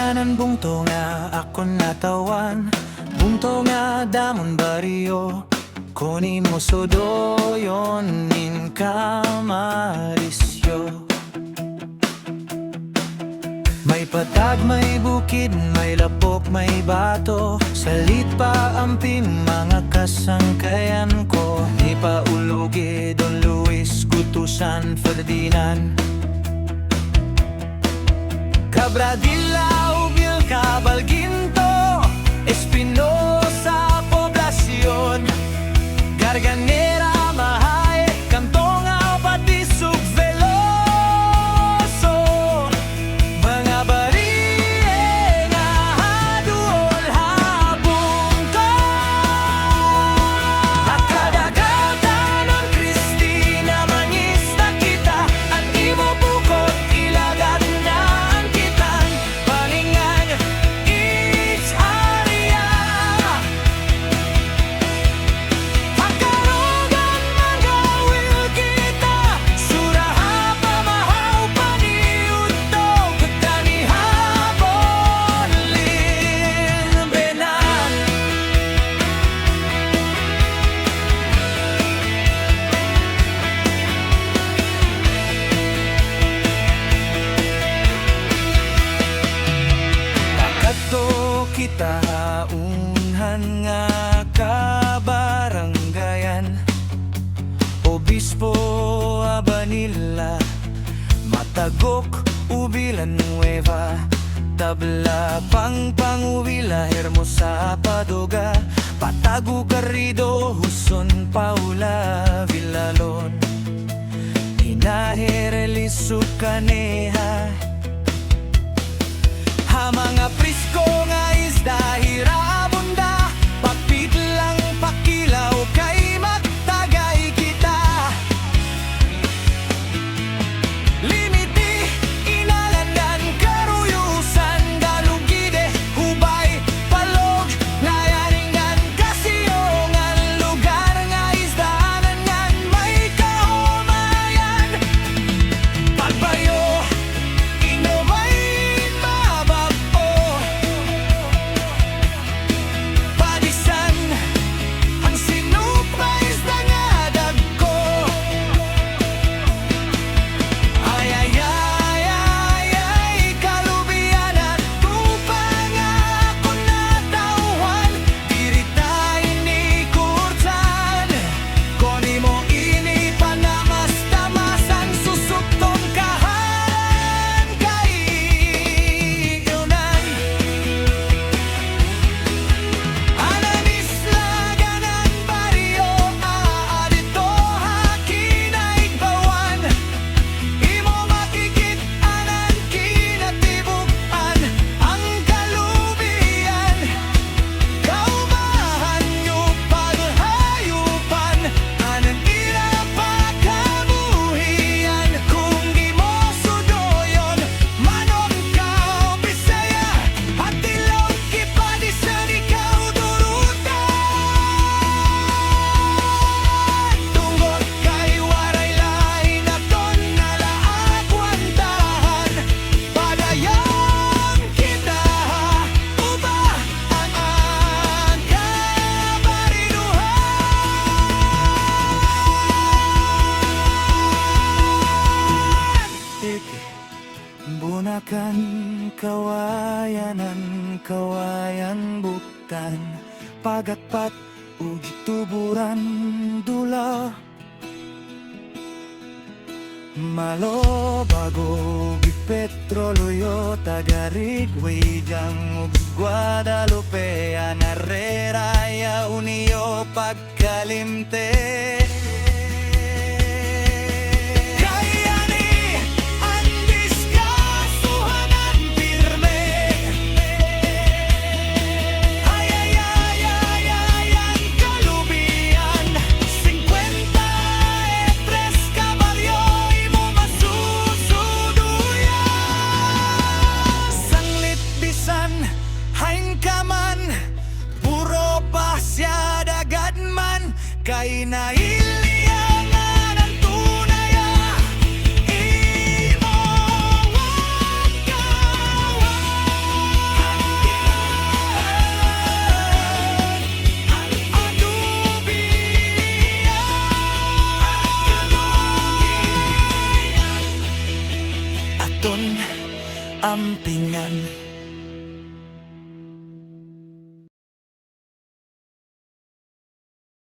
Tanan bungto nga ako natawan, bungto nga damon baryo, kuni mo sodoyon nin kamarisyo. May patag, may bukid, may lapok, may bato, salit pa amping mga kasangkayan ko. Ni Paulugi, Don Luis, Gutusan, Ferdinand, Cabradilla, Ubil, Cabalginto, Espinosa, Poblacion, Garganera, Mahay, Cantonga, Patisug, Veloso, mga bariye nga haduol habong ko. Akadagatanon, Cristina, mangista kita, at imo bukod ilagat na ang kitan, palingan each area. Pagkarugan magawil kita, suraha pamahaw paniudtog, kanihapon linbenan. Pagkato kita unhan nga kabaranggayan, Obispo, Abanilla, Matagok, Ubilan Nueva, Tabla, Pangpangubila, Hermosa, Padoga, Patago, Garrido, Huson, Paula, Villalon, Hinaherelisu, Caneha, ha mga prisko nga isda, hirabunda, papidlang pakilaw, kay magtagay kita. Limiti, inalandan, karuyusan, dalugide, hubay, palog, nayaringan, kasiyongan, lugar nga isdaanan ngan, may kahumayan. Pagbayo, inumain, mababo, padisan, ang sinupay isda nga dagko. Ay, ay, ay, ay, ay, kalubianan, tupang ako natawan, diritain ni kurtan, koni mo ini panamas-tamasan, susukton kahan kay yunan. Ananis laganan baryo, aadito hakinaig bawan, imo makikit anan kinatibukan, ang kalubian, kaumahan nyo paghayupan, anan ila pagkabuhian, kung di mo sudoyon, manong kao Bisaya, at ilong kipadisan ikaw durutan. Tungod kay waray lain aton nalaagwantahan, padayon kita, uba ang kabarinuhan. Bunakan, kawayanan, kawayan buktan, pagatpat, ugi tuburan, dula, malo, bago, petrolyo, tagarig, Huidang, ug Guadalupe, Anarrera, ya Unio, pagkalimte. Kayani, andis kasuhanan pirme. Ay, ay, ay, ay, ay, ang kalubian, 53 kabalyo, imo masusuduyan. Sanglit bisan, hain kaman, puro pasya dagad man, kay nailiyangan ang tunaya, imo wag kawan. ampingan.